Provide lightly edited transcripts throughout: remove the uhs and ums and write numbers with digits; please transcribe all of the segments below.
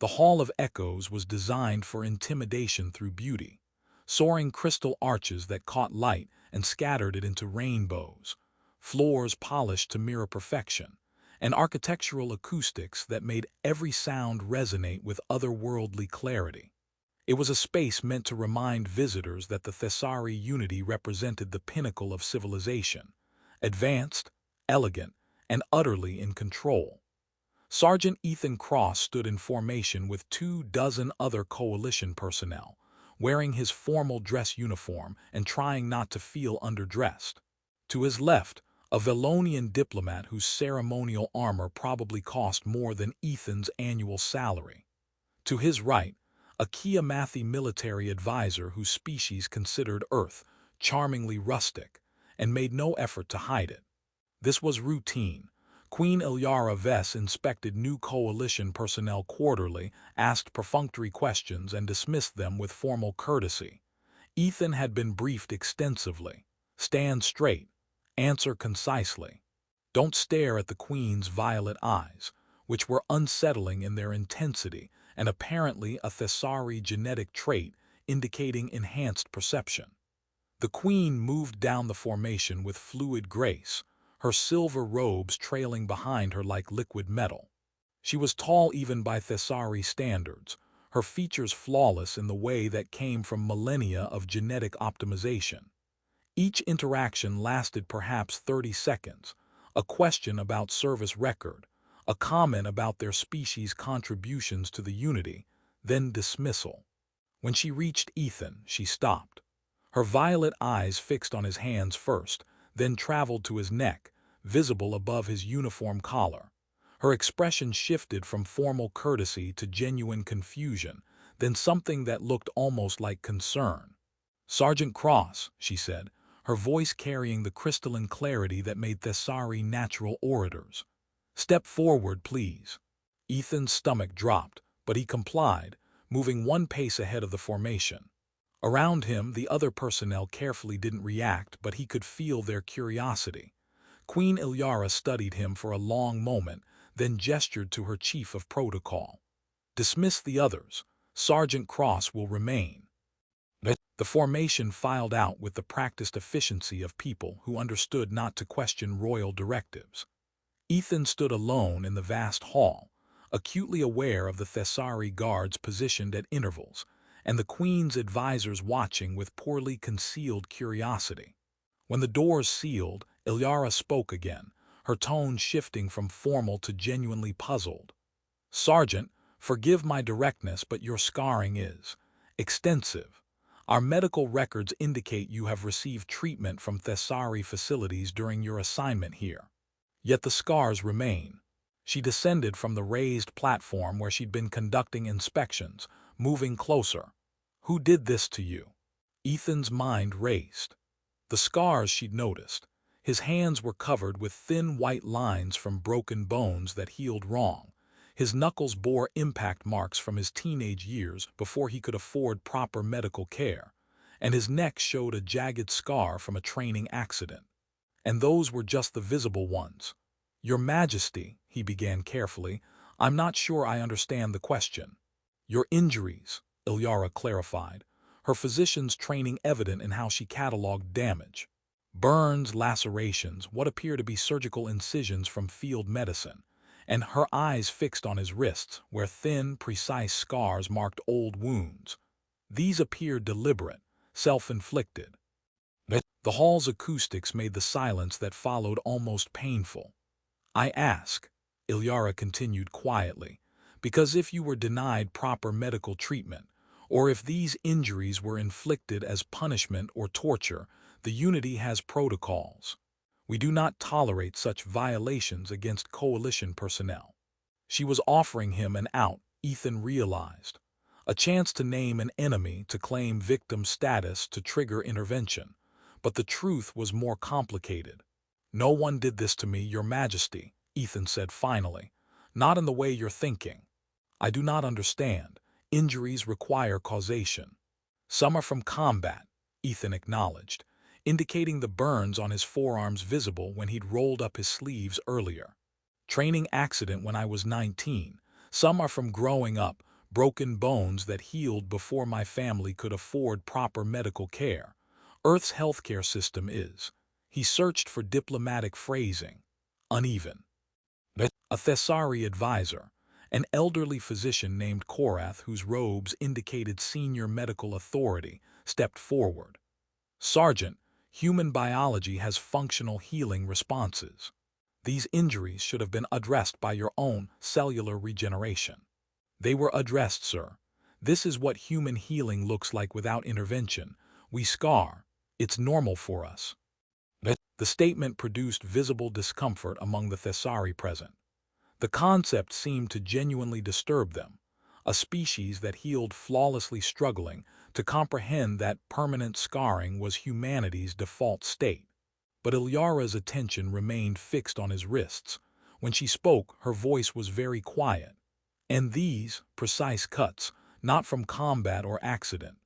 The Hall of Echoes was designed for intimidation through beauty, soaring crystal arches that caught light and scattered it into rainbows, floors polished to mirror perfection, and architectural acoustics that made every sound resonate with otherworldly clarity. It was a space meant to remind visitors that the Thessari Unity represented the pinnacle of civilization, advanced, elegant, and utterly in control. Sergeant Ethan Cross stood in formation with 24 other coalition personnel, wearing his formal dress uniform and trying not to feel underdressed. To his left, a Velonian diplomat whose ceremonial armor probably cost more than Ethan's annual salary. To his right, a Kiamathi military advisor whose species considered Earth charmingly rustic and made no effort to hide it. This was routine. Queen Ilyara Ves inspected new coalition personnel quarterly, asked perfunctory questions, and dismissed them with formal courtesy. Ethan had been briefed extensively. Stand straight. Answer concisely. Don't stare at the Queen's violet eyes, which were unsettling in their intensity and apparently a Thessari genetic trait indicating enhanced perception. The Queen moved down the formation with fluid grace, her silver robes trailing behind her like liquid metal. She was tall even by Thessari standards, her features flawless in the way that came from millennia of genetic optimization. Each interaction lasted perhaps 30 seconds, a question about service record, a comment about their species' contributions to the Unity, then dismissal. When she reached Ethan, she stopped. Her violet eyes fixed on his hands first, then traveled to his neck, visible above his uniform collar. Her expression shifted from formal courtesy to genuine confusion, then something that looked almost like concern. "Sergeant Cross," she said, her voice carrying the crystalline clarity that made Thessari natural orators. "Step forward, please." Ethan's stomach dropped, but he complied, moving one pace ahead of the formation. Around him, the other personnel carefully didn't react, but he could feel their curiosity. Queen Ilyara studied him for a long moment, then gestured to her chief of protocol. "Dismiss the others. Sergeant Cross will remain." The formation filed out with the practiced efficiency of people who understood not to question royal directives. Ethan stood alone in the vast hall, acutely aware of the Thessari guards positioned at intervals, and the Queen's advisors watching with poorly concealed curiosity. When the doors sealed, Ilyara spoke again, her tone shifting from formal to genuinely puzzled. "Sergeant, forgive my directness, but your scarring is extensive. Our medical records indicate you have received treatment from Thessari facilities during your assignment here. Yet the scars remain." She descended from the raised platform where she'd been conducting inspections, moving closer. "Who did this to you?" Ethan's mind raced. The scars she'd noticed. His hands were covered with thin white lines from broken bones that healed wrong. His knuckles bore impact marks from his teenage years before he could afford proper medical care, and his neck showed a jagged scar from a training accident. And those were just the visible ones. "Your Majesty," he began carefully, "I'm not sure I understand the question." "Your injuries," Ilyara clarified, her physician's training evident in how she cataloged damage. "Burns, lacerations, what appear to be surgical incisions from field medicine," and her eyes fixed on his wrists, where thin, precise scars marked old wounds. These appeared deliberate, self-inflicted. The hall's acoustics made the silence that followed almost painful. "I ask," Ilyara continued quietly, "because if you were denied proper medical treatment, or if these injuries were inflicted as punishment or torture, the Unity has protocols. We do not tolerate such violations against coalition personnel." She was offering him an out, Ethan realized. A chance to name an enemy, to claim victim status, to trigger intervention. But the truth was more complicated. "No one did this to me, Your Majesty," Ethan said finally. "Not in the way you're thinking." "I do not understand. Injuries require causation." "Some are from combat," Ethan acknowledged, indicating the burns on his forearms visible when he'd rolled up his sleeves earlier. "Training accident when I was 19. Some are from growing up, broken bones that healed before my family could afford proper medical care. Earth's healthcare system is. He searched for diplomatic phrasing. Uneven. A Thessari advisor, an elderly physician named Korath whose robes indicated senior medical authority, stepped forward. Sergeant, human biology has functional healing responses. These injuries should have been addressed by your own cellular regeneration. They were addressed, sir. This is what human healing looks like without intervention. We scar. It's normal for us. The statement produced visible discomfort among the Thessari present. The concept seemed to genuinely disturb them, a species that healed flawlessly struggling to comprehend that permanent scarring was humanity's default state. But Ilyara's attention remained fixed on his wrists. When she spoke, her voice was very quiet. And these, precise cuts, not from combat or accident.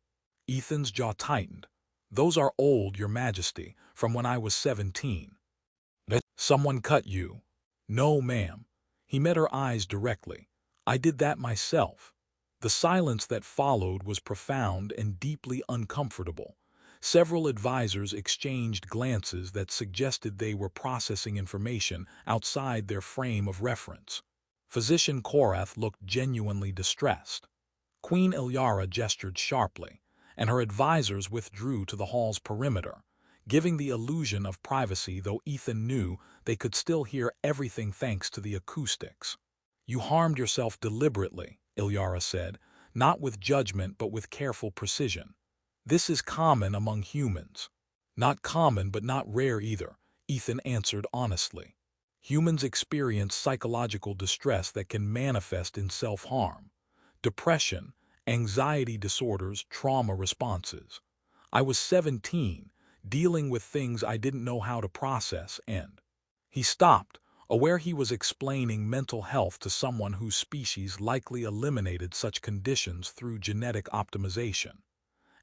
Ethan's jaw tightened. Those are old, Your Majesty, from when I was 17. Someone cut you? No, ma'am. He met her eyes directly. I did that myself. The silence that followed was profound and deeply uncomfortable. Several advisors exchanged glances that suggested they were processing information outside their frame of reference. Physician Korath looked genuinely distressed. Queen Ilyara gestured sharply, and her advisors withdrew to the hall's perimeter, giving the illusion of privacy, though Ethan knew they could still hear everything thanks to the acoustics. You harmed yourself deliberately, Ilyara said, not with judgment but with careful precision. This is common among humans. Not common but not rare either, Ethan answered honestly. Humans experience psychological distress that can manifest in self-harm, depression, anxiety disorders, trauma responses. I was 17, dealing with things I didn't know how to process, and he stopped, aware he was explaining mental health to someone whose species likely eliminated such conditions through genetic optimization.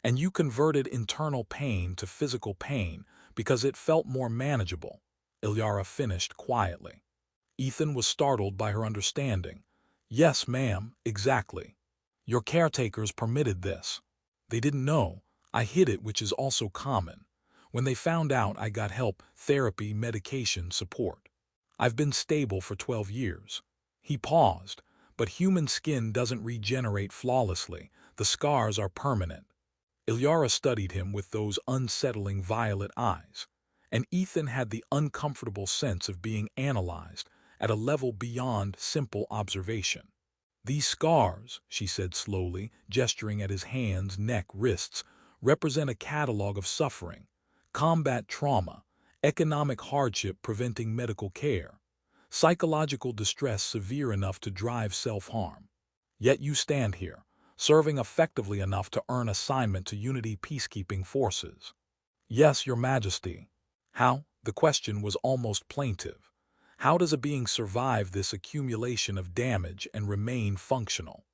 And you converted internal pain to physical pain because it felt more manageable, Ilyara finished quietly. Ethan was startled by her understanding. Yes, ma'am, exactly. Your caretakers permitted this. They didn't know. I hid it, which is also common. When they found out, I got help, therapy, medication, support. I've been stable for 12 years. He paused, but human skin doesn't regenerate flawlessly. The scars are permanent. Ilyara studied him with those unsettling violet eyes, and Ethan had the uncomfortable sense of being analyzed at a level beyond simple observation. These scars, she said slowly, gesturing at his hands, neck, wrists, represent a catalog of suffering, combat trauma, economic hardship preventing medical care, psychological distress severe enough to drive self-harm. Yet you stand here, serving effectively enough to earn assignment to Unity peacekeeping forces. Yes, Your Majesty. How? The question was almost plaintive. How does a being survive this accumulation of damage and remain functional?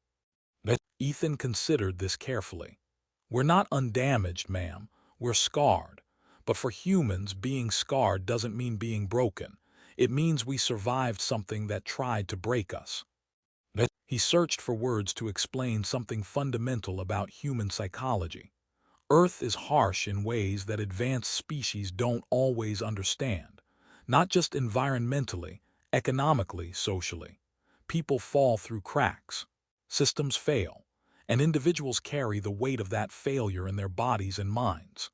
Ethan considered this carefully. We're not undamaged, ma'am. We're scarred. But for humans, being scarred doesn't mean being broken. It means we survived something that tried to break us. He searched for words to explain something fundamental about human psychology. Earth is harsh in ways that advanced species don't always understand. Not just environmentally, economically, socially. People fall through cracks. Systems fail, and individuals carry the weight of that failure in their bodies and minds.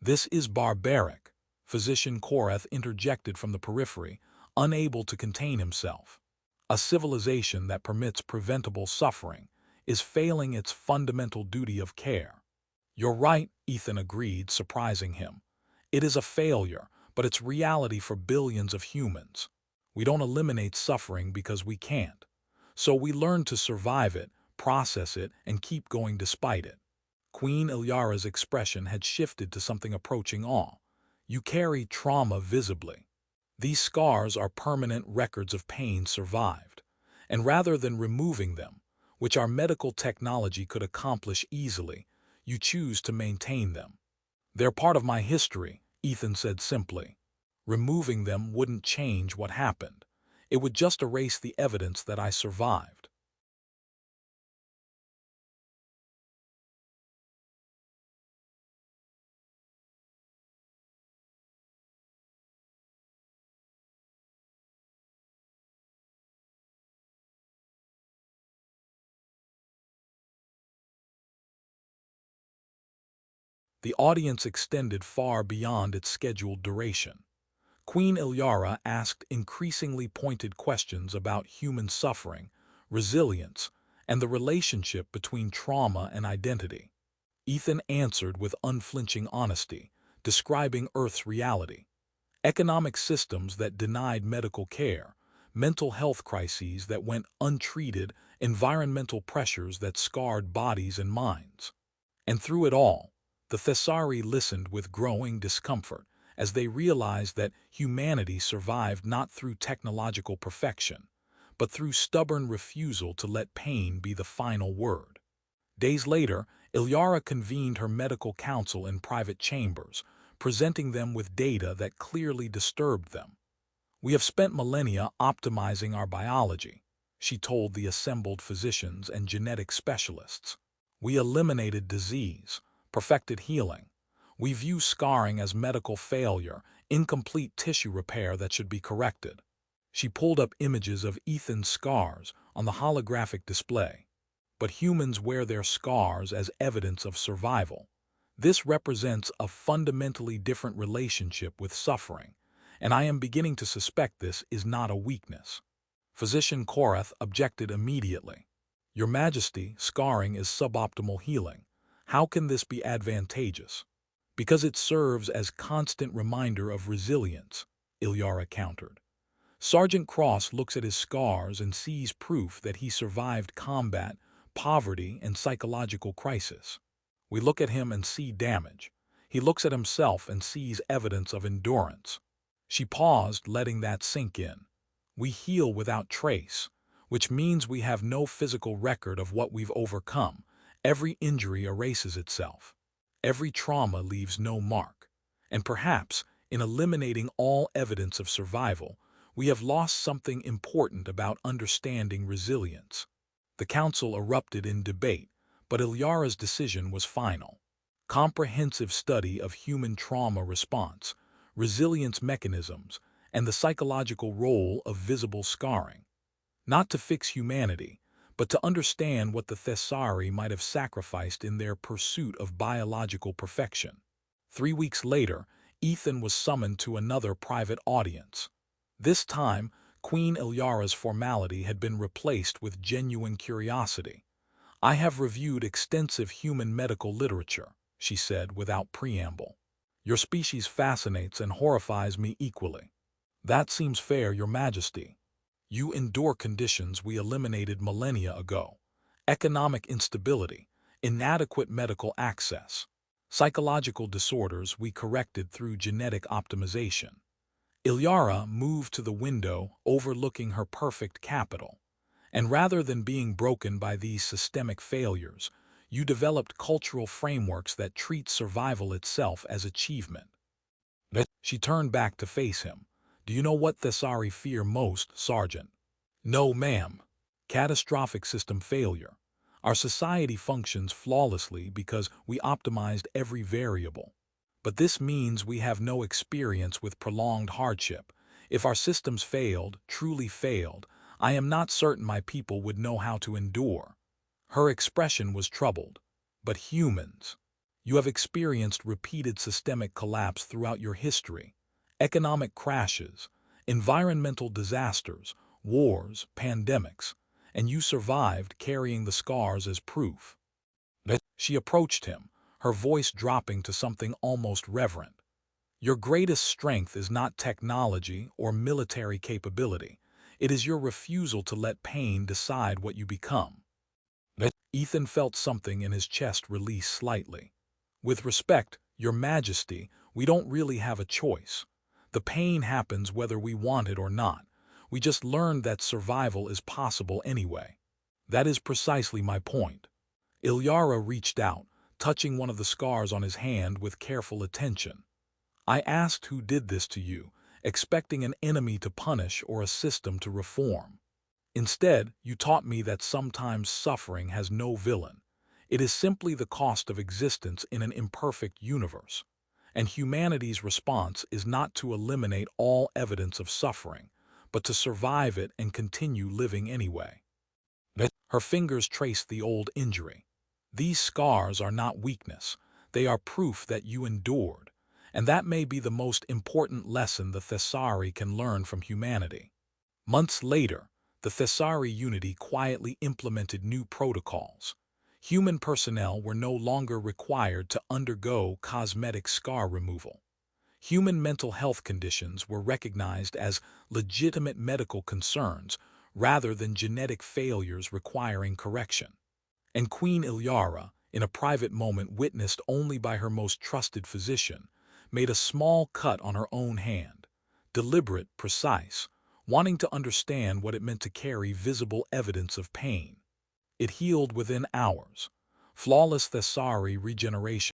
This is barbaric, Physician Korath interjected from the periphery, unable to contain himself. A civilization that permits preventable suffering is failing its fundamental duty of care. You're right, Ethan agreed, surprising him. It is a failure, but it's reality for billions of humans. We don't eliminate suffering because we can't. So we learn to survive it, process it, and keep going despite it. Queen Ilyara's expression had shifted to something approaching awe. You carry trauma visibly. These scars are permanent records of pain survived. And rather than removing them, which our medical technology could accomplish easily, you choose to maintain them. They're part of my history, Ethan said simply. Removing them wouldn't change what happened. It would just erase the evidence that I survived. The audience extended far beyond its scheduled duration. Queen Ilyara asked increasingly pointed questions about human suffering, resilience, and the relationship between trauma and identity. Ethan answered with unflinching honesty, describing Earth's reality: economic systems that denied medical care, mental health crises that went untreated, environmental pressures that scarred bodies and minds. And through it all, the Thessari listened with growing discomfort as they realized that humanity survived not through technological perfection, but through stubborn refusal to let pain be the final word. Days later, Ilyara convened her medical council in private chambers, presenting them with data that clearly disturbed them. "We have spent millennia optimizing our biology," she told the assembled physicians and genetic specialists. "We eliminated disease, perfected healing. We view scarring as medical failure, incomplete tissue repair that should be corrected." She pulled up images of Ethan's scars on the holographic display. "But humans wear their scars as evidence of survival. This represents a fundamentally different relationship with suffering, and I am beginning to suspect this is not a weakness." Physician Korath objected immediately. "Your Majesty, scarring is suboptimal healing. How can this be advantageous?" "Because it serves as constant reminder of resilience," Ilyara countered. "Sergeant Cross looks at his scars and sees proof that he survived combat, poverty, and psychological crisis. We look at him and see damage. He looks at himself and sees evidence of endurance." She paused, letting that sink in. "We heal without trace, which means we have no physical record of what we've overcome. Every injury erases itself. Every trauma leaves no mark. And perhaps, in eliminating all evidence of survival, we have lost something important about understanding resilience." The council erupted in debate, but Ilyara's decision was final. Comprehensive study of human trauma response, resilience mechanisms, and the psychological role of visible scarring. Not to fix humanity, but to understand what the Thessari might have sacrificed in their pursuit of biological perfection. 3 weeks later, Ethan was summoned to another private audience. This time, Queen Ilyara's formality had been replaced with genuine curiosity. "I have reviewed extensive human medical literature," she said without preamble. "Your species fascinates and horrifies me equally." "That seems fair, Your Majesty. You endure conditions we eliminated millennia ago: economic instability, inadequate medical access, psychological disorders we corrected through genetic optimization." Ilyara moved to the window overlooking her perfect capital. "And rather than being broken by these systemic failures, you developed cultural frameworks that treat survival itself as achievement." She turned back to face him. "Do you know what Thessari fear most, Sergeant?" "No, ma'am." "Catastrophic system failure. Our society functions flawlessly because we optimized every variable. But this means we have no experience with prolonged hardship. If our systems failed, truly failed, I am not certain my people would know how to endure." Her expression was troubled. "But humans. You have experienced repeated systemic collapse throughout your history. Economic crashes, environmental disasters, wars, pandemics, and you survived, carrying the scars as proof." She approached him, her voice dropping to something almost reverent. "Your greatest strength is not technology or military capability. It is your refusal to let pain decide what you become." Ethan felt something in his chest release slightly. "With respect, Your Majesty, we don't really have a choice. The pain happens whether we want it or not. We just learned that survival is possible anyway." "That is precisely my point." Ilyara reached out, touching one of the scars on his hand with careful attention. "I asked who did this to you, expecting an enemy to punish or a system to reform. Instead, you taught me that sometimes suffering has no villain. It is simply the cost of existence in an imperfect universe. And humanity's response is not to eliminate all evidence of suffering, but to survive it and continue living anyway." Her fingers traced the old injury. "These scars are not weakness. They are proof that you endured, and that may be the most important lesson the Thessari can learn from humanity. Months later, the Thessari Unity quietly implemented new protocols. Human personnel were no longer required to undergo cosmetic scar removal. Human mental health conditions were recognized as legitimate medical concerns rather than genetic failures requiring correction. And Queen Ilyara, in a private moment witnessed only by her most trusted physician, made a small cut on her own hand, deliberate, precise, wanting to understand what it meant to carry visible evidence of pain. It healed within hours. Flawless Thessari regeneration.